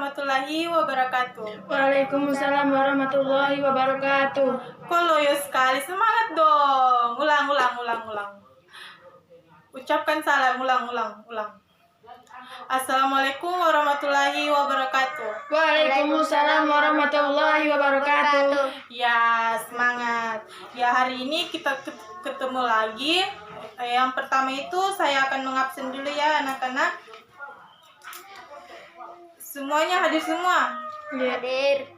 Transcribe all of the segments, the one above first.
warahmatullahi wabarakatuh. Waalaikumsalam warahmatullahi wabarakatuh. Kok loyo sekali, semangat dong. Ulang. Ucapkan salam, ulang. Assalamualaikum warahmatullahi wabarakatuh. Waalaikumsalam warahmatullahi wabarakatuh. Ya, semangat. Ya, hari ini kita ketemu lagi. Yang pertama itu saya akan mengabsen dulu ya anak-anak. Semuanya hadir semua? Hadir.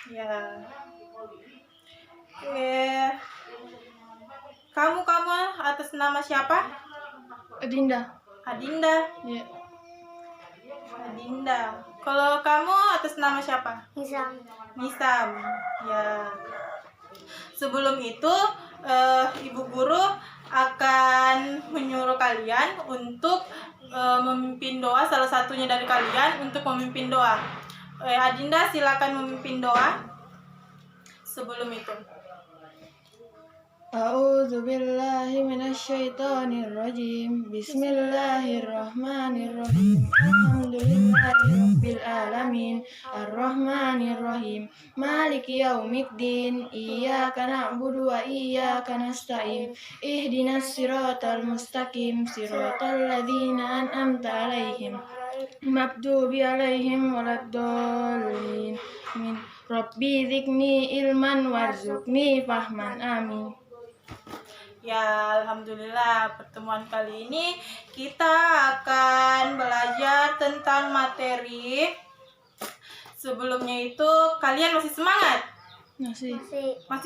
Ya. Kamu atas nama siapa? Adinda. Adinda. Ya. Adinda. Kalau kamu atas nama siapa? Nisam. Ya. Sebelum itu, Ibu Guru akan menyuruh kalian untuk memimpin doa. Salah satunya dari kalian untuk memimpin doa. Adinda, silakan memimpin doa. Sebelum itu. A'udzubillahi minasyaitonirrajim. Bismillahirrahmanirrahim. Alhamdulillahirabbil alamin. Arrahmanirrahim. Maliki yaumiddin. Iyyaka na'budu wa iyyaka nasta'in. Ihdinas siratal mustaqim. Siratal ladzina an'amta 'alaihim. Maghdubi 'alaihim waladdallin. Amin. Rabbi zidni ilman warzuqni fahman. Amin. Ya, alhamdulillah, pertemuan kali ini kita akan belajar tentang materi. Sebelumnya itu kalian masih semangat? Masih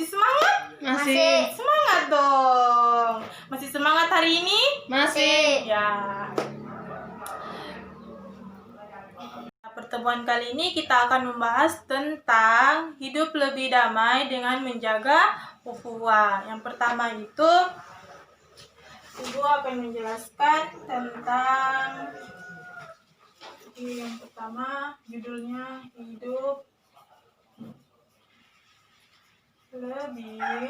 Semangat? Masih. Semangat dong. Masih semangat hari ini? Masih. Ya. Pertemuan kali ini kita akan membahas tentang hidup lebih damai dengan menjaga ukhuwah. Yang pertama itu Ibu akan menjelaskan tentang yang pertama, judulnya hidup lebih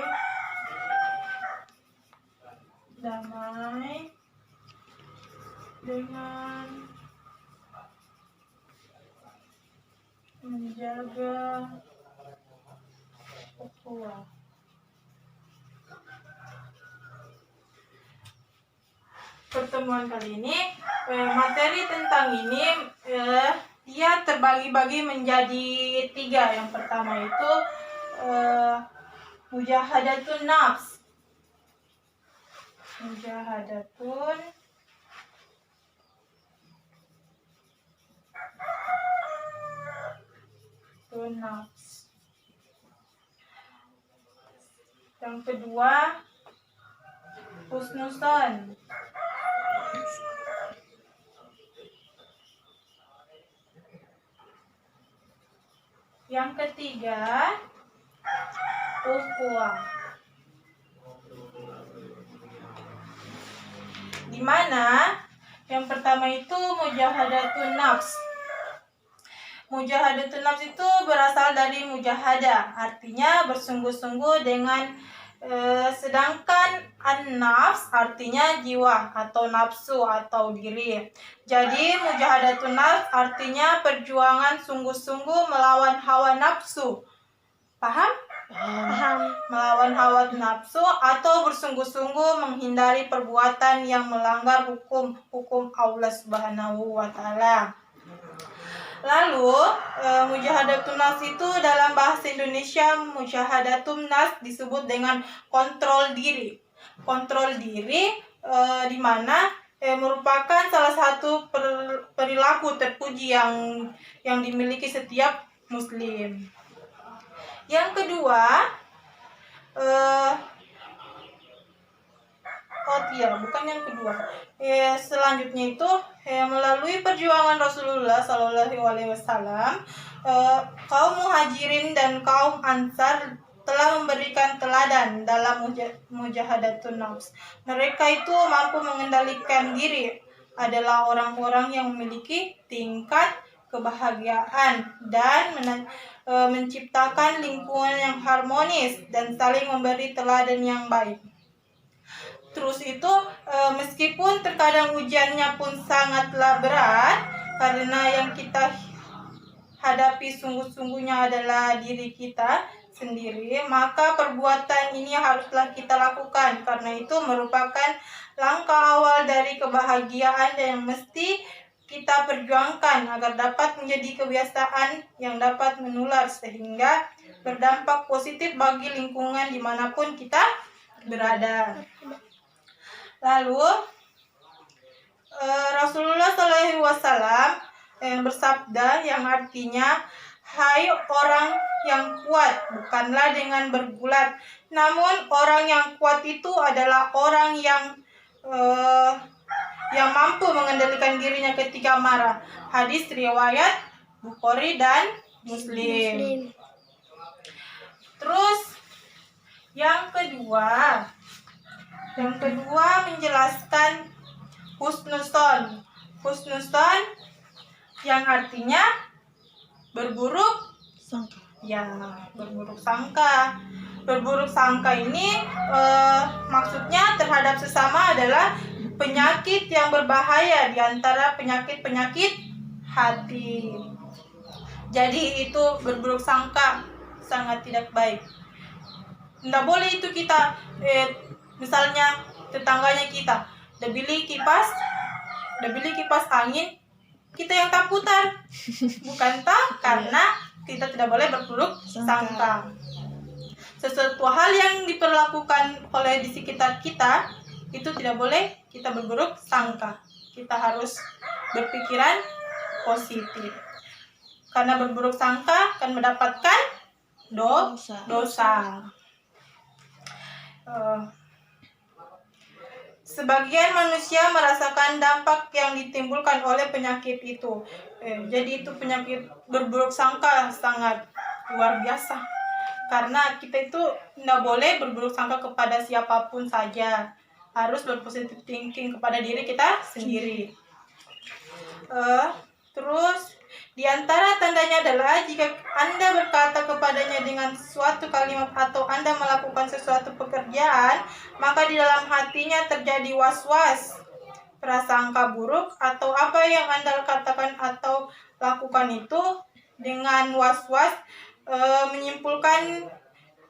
damai dengan menjaga ukhuwah. Pertemuan kali ini, materi tentang ini dia terbagi-bagi menjadi 3. Yang pertama itu mujahadatun nafs. Mujahadatun nafs. Yang kedua, husnuzon. Yang ketiga, ukhuwah. Di mana yang pertama itu mujahadatun nafs. Mujahadatun nafs itu berasal dari mujahadah, artinya bersungguh-sungguh dengan sedangkan an-nafs artinya jiwa atau nafsu atau diri. Jadi mujahadatun nafs artinya perjuangan sungguh-sungguh melawan hawa nafsu. Paham? Melawan hawa nafsu atau bersungguh-sungguh menghindari perbuatan yang melanggar hukum Allah Subhanahu wa taala. Lalu, mujahadatun nafs itu dalam bahasa Indonesia mujahadatun nafs disebut dengan kontrol diri. Kontrol diri di mana merupakan salah satu perilaku terpuji yang dimiliki setiap muslim. Yang kedua, selanjutnya itu melalui perjuangan Rasulullah SAW, kaum muhajirin dan kaum ansar telah memberikan teladan dalam mujahadatun nafs. Mereka itu mampu mengendalikan diri, adalah orang-orang yang memiliki tingkat kebahagiaan dan menciptakan lingkungan yang harmonis dan saling memberi teladan yang baik. Terus itu meskipun terkadang ujiannya pun sangatlah berat, karena yang kita hadapi sungguh-sungguhnya adalah diri kita sendiri, maka perbuatan ini haruslah kita lakukan, karena itu merupakan langkah awal dari kebahagiaan yang mesti kita perjuangkan agar dapat menjadi kebiasaan yang dapat menular sehingga berdampak positif bagi lingkungan dimanapun kita berada. Lalu Rasulullah SAW bersabda yang artinya, hai orang yang kuat, bukanlah dengan bergulat, namun orang yang kuat itu adalah orang yang mampu mengendalikan dirinya ketika marah. Hadis riwayat Bukhari dan Muslim. Terus yang kedua menjelaskan husnuzon. Husnuzon yang artinya berburuk Sangka. ya, berburuk sangka. Berburuk sangka ini maksudnya terhadap sesama adalah penyakit yang berbahaya di antara penyakit-penyakit hati. Jadi itu berburuk sangka sangat tidak baik. Nggak boleh itu kita misalnya tetangganya kita udah beli kipas angin, kita yang tak putar, bukan tak, karena kita tidak boleh berburuk sangka. Sesuatu hal yang diperlakukan oleh di sekitar kita itu tidak boleh kita berburuk sangka. Kita harus berpikiran positif, karena berburuk sangka akan mendapatkan dosa. Sebagian manusia merasakan dampak yang ditimbulkan oleh penyakit itu. Jadi itu penyakit berburuk sangka sangat luar biasa. Karena kita itu tidak boleh berburuk sangka kepada siapapun saja. Harus berpositif thinking kepada diri kita sendiri. Terus di antara tandanya adalah jika Anda berkata kepadanya dengan suatu kalimat atau Anda melakukan sesuatu pekerjaan, maka di dalam hatinya terjadi was-was, prasangka buruk, atau apa yang Anda katakan atau lakukan itu dengan was-was menyimpulkan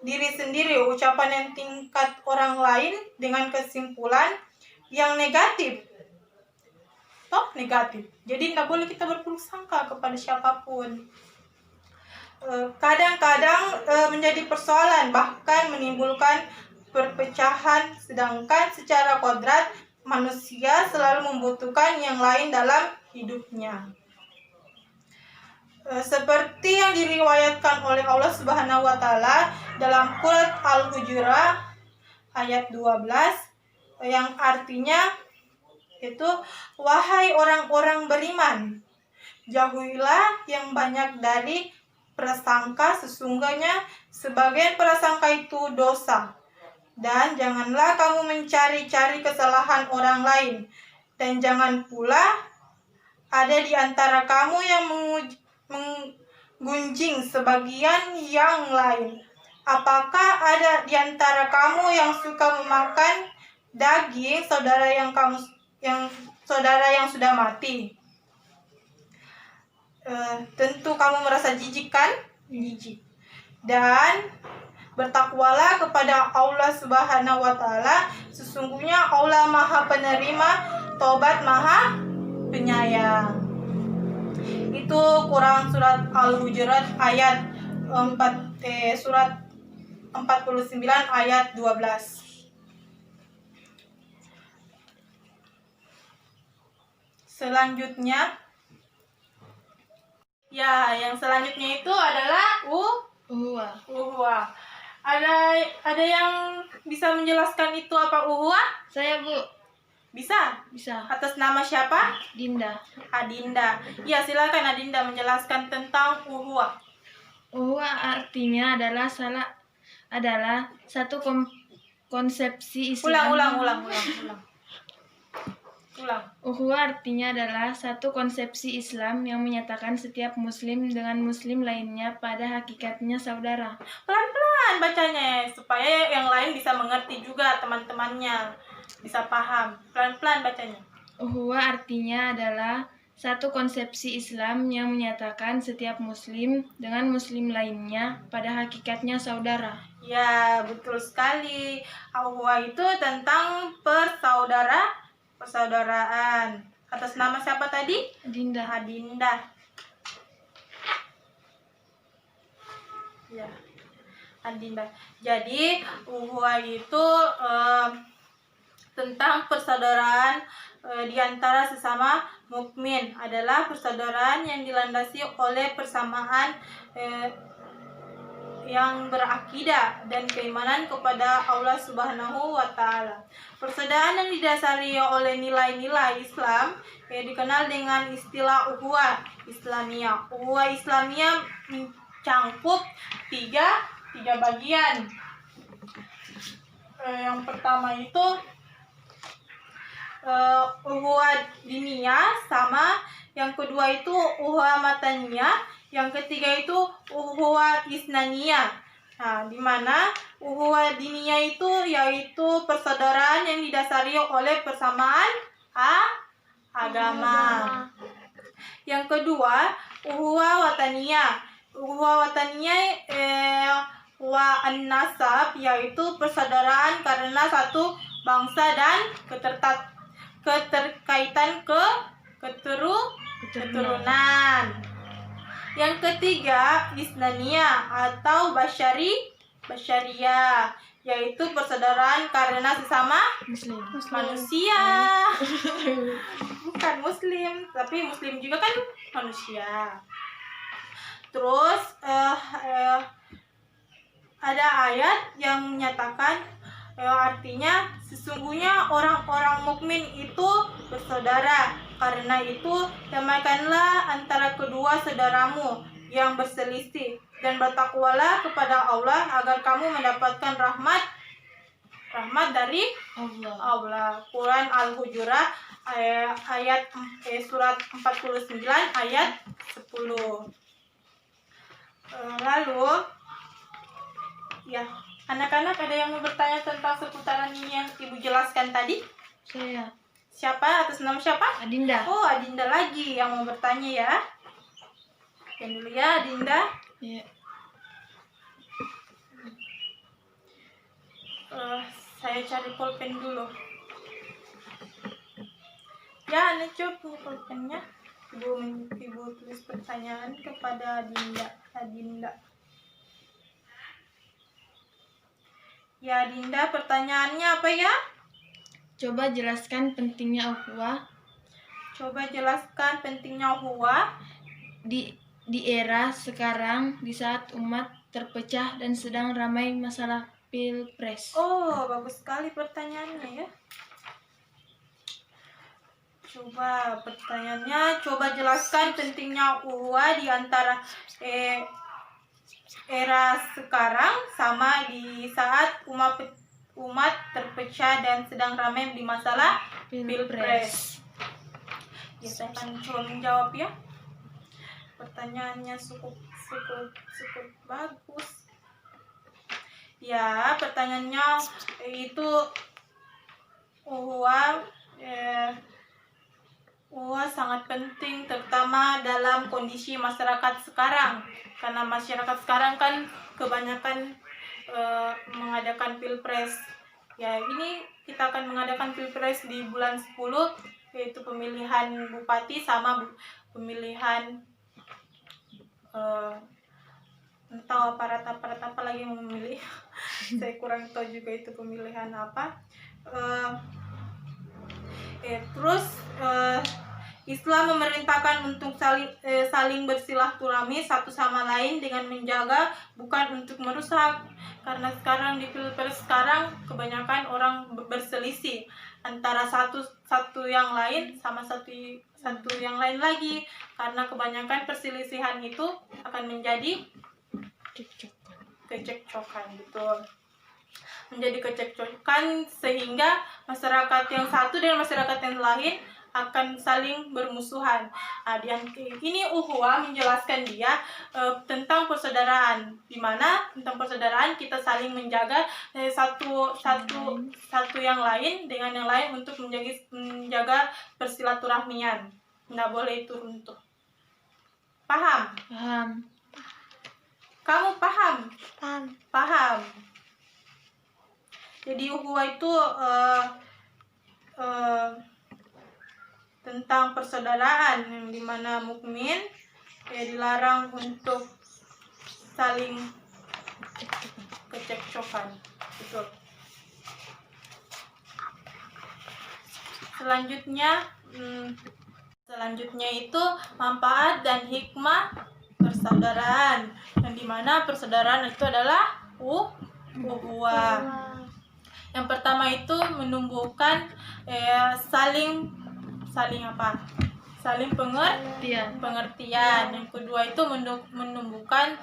diri sendiri, ucapan yang tingkat orang lain dengan kesimpulan yang negatif. Jadi tidak boleh kita berburuk sangka kepada siapapun. Kadang-kadang menjadi persoalan, bahkan menimbulkan perpecahan, sedangkan secara kodrat manusia selalu membutuhkan yang lain dalam hidupnya. Seperti yang diriwayatkan oleh Allah Subhanahu wa taala dalam Surat Al-Hujurat ayat 12 yang artinya itu, wahai orang-orang beriman, jauhilah yang banyak dari prasangka, sesungguhnya sebagian prasangka itu dosa, dan janganlah kamu mencari-cari kesalahan orang lain, dan jangan pula ada di antara kamu yang menggunjing sebagian yang lain. Apakah ada di antara kamu yang suka memakan daging saudara yang sudah mati? Tentu kamu merasa jijik kan? Jijik. Dan bertakwalah kepada Allah Subhanahu wa taala, sesungguhnya Allah Maha Penerima Taubat, Maha Penyayang. Itu Quran surat Al-Hujurat ayat surat 49 ayat 12. Selanjutnya, yang selanjutnya itu adalah uhuwah. Ada yang bisa menjelaskan itu apa uhuwah? Saya, Bu. Bisa? Atas nama siapa? Dinda. Adinda. Ya, silakan Adinda menjelaskan tentang uhuwah. Uhuwah artinya adalah satu konsepsi Islam. Ulang. Ukhuwah artinya adalah satu konsepsi Islam yang menyatakan setiap muslim dengan muslim lainnya pada hakikatnya saudara. Pelan-pelan bacanya supaya yang lain bisa mengerti juga, teman-temannya bisa paham. Pelan-pelan bacanya. Ukhuwah artinya adalah satu konsepsi Islam yang menyatakan setiap muslim dengan muslim lainnya pada hakikatnya saudara. Ya, betul sekali. Ukhuwah itu tentang persaudaraan. Atas nama siapa tadi? Adinda. Adinda. Ya, Adinda. Jadi, ukhuwah itu tentang persaudaraan di antara sesama mukmin, adalah persaudaraan yang dilandasi oleh persamaan yang berakidah dan keimanan kepada Allah Subhanahu wa Ta'ala. Persaudaraan yang didasari oleh nilai-nilai Islam dikenal dengan istilah ukhuwah Islamiyah. Ukhuwah Islamiyah mencangkup tiga bagian. Yang pertama itu ukhuwah diniyah, sama yang kedua itu ukhuwah madaniyah, yang ketiga itu ukhuwah isnaniyah. Nah, di mana ukhuwah diniyah itu yaitu persaudaraan yang didasari oleh persamaan agama. Yang kedua, ukhuwah wataniyah. Ukhuwah wataniyah wa an-nasab, yaitu persaudaraan karena satu bangsa dan keterkaitan keturunan. Yang ketiga, isnaniyah atau basyariyah, yaitu persaudaraan karena sesama manusia. Bukan muslim, tapi muslim juga kan manusia. Terus ada ayat yang menyatakan artinya sesungguhnya orang-orang mukmin itu bersaudara. Karena itu damaikanlah antara kedua saudaramu yang berselisih dan bertakwalah kepada Allah agar kamu mendapatkan rahmat dari Allah. Quran Al-Hujurat ayat surat 49 ayat 10. Lalu ya, anak-anak ada yang mau bertanya tentang seputaran ini yang Ibu jelaskan tadi? Saya. Siapa? Atas nama siapa? Adinda. Oh, Adinda lagi yang mau bertanya ya. Yang dulu ya, Adinda. Iya. Saya cari pulpen dulu. Ya, ini punya pulpennya. Ibu tulis pertanyaan kepada Adinda. Ya, Adinda, pertanyaannya apa ya? Coba jelaskan pentingnya ukhuwah di era sekarang, di saat umat terpecah dan sedang ramai masalah pilpres. Oh, bagus sekali pertanyaannya ya. Coba jelaskan pentingnya ukhuwah di antara era sekarang sama di saat umat terpecah dan sedang ramai di masalah pilpres. Ya, saya akan coba menjawab ya. Pertanyaannya cukup bagus. Ya, pertanyaannya itu ukhuwah sangat penting, terutama dalam kondisi masyarakat sekarang. Karena masyarakat sekarang kan kebanyakan mengadakan pilpres. Ya, ini kita akan mengadakan pilpres di bulan 10, yaitu pemilihan bupati sama pemilihan entah aparat apa lagi yang memilih. Saya kurang tahu juga itu pemilihan apa. Terus Islam memerintahkan untuk saling bersilaturahmi satu sama lain dengan menjaga, bukan untuk merusak. Karena sekarang di pilpres sekarang kebanyakan orang berselisih antara satu yang lain sama satu yang lain lagi. Karena kebanyakan perselisihan itu akan menjadi kecekcokan gitu. Menjadi kecekcokan sehingga masyarakat yang satu dan masyarakat yang lain akan saling bermusuhan. Ini ukhuwah menjelaskan dia tentang persaudaraan, di mana tentang persaudaraan kita saling menjaga satu yang lain dengan yang lain untuk menjaga persilaturahmian. nggak boleh itu runtuh. Paham? Paham. Kamu paham? Paham. Paham. Jadi ukhuwah itu tentang persaudaraan yang dimana mukmin ya dilarang untuk saling kecekcokan. Betul. Selanjutnya itu manfaat dan hikmah persaudaraan yang dimana persaudaraan itu adalah ukhuwah. Yang pertama itu menumbuhkan saling pengertian. Yang kedua itu menumbuhkan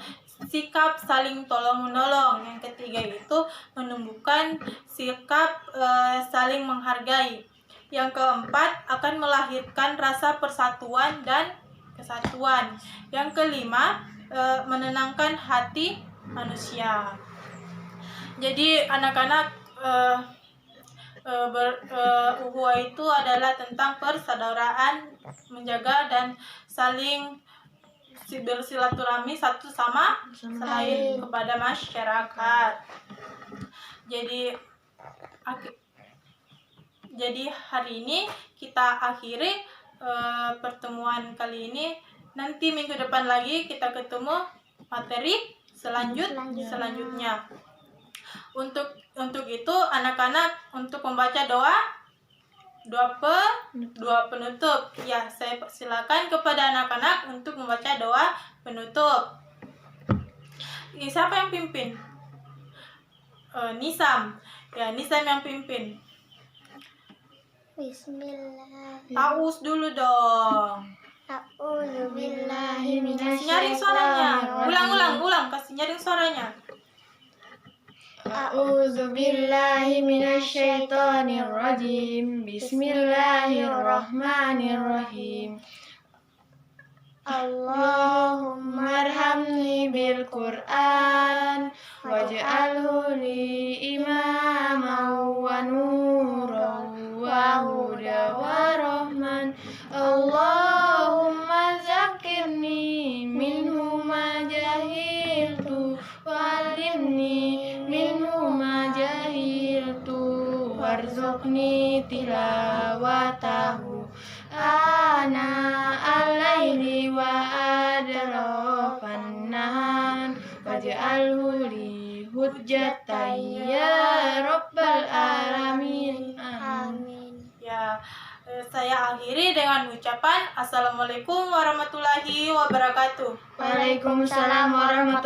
sikap saling tolong menolong. Yang ketiga itu menumbuhkan sikap saling menghargai. Yang keempat akan melahirkan rasa persatuan dan kesatuan. Yang kelima menenangkan hati manusia. Jadi anak-anak ukhuwah itu adalah tentang persaudaraan, menjaga dan saling bersilaturahmi satu sama lain kepada masyarakat. Jadi hari ini kita akhiri pertemuan kali ini. Nanti minggu depan lagi kita ketemu materi selanjutnya. Untuk itu anak-anak untuk membaca doa penutup. Ya, saya silakan kepada anak-anak untuk membaca doa penutup. Siapa yang pimpin? Nisam. Ya, Nisam yang pimpin. Bismillah. Taus dulu dong. A'udzubillahi Kasih nyaring suaranya. Ulang. Kasih nyaring suaranya. A'udzubillahi minasyaitonirrajim. Bismillahirrahmanirrahim. Allahumma arhamni bil Qur'an waj'alhu li imaman wa nuran wa huda wa rahman. Allahumma zakirni minhu ma jahiltu wa'allimni minhu ma jahiltu warzuqni tilawatahu ana al-laili wa adrafan nahar waj'alhu li hujjatan ya rabbal alamin. Amin. Ya, saya akhiri dengan ucapan Assalamualaikum warahmatullahi wabarakatuh. Waalaikumsalam warahmatullahi